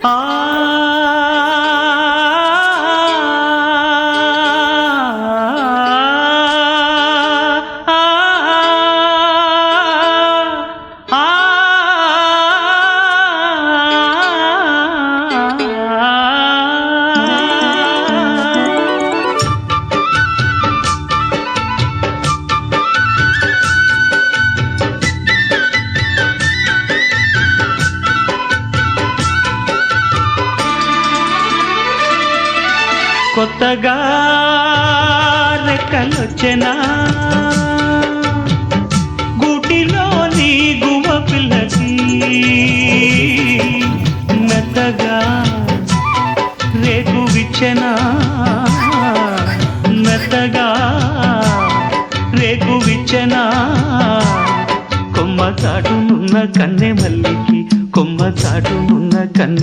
ఆ కొత్తగా రెక్కలొచ్చెనా గూటిలోని గువ్వ పిల్లకి మెత్తగా రేకు విచ్చెనా మెత్తగా రేకు విచ్చెనా కొమ్మ చాటునున్న కన్నె మల్లికి కొమ్మ చాటునున్న కన్నె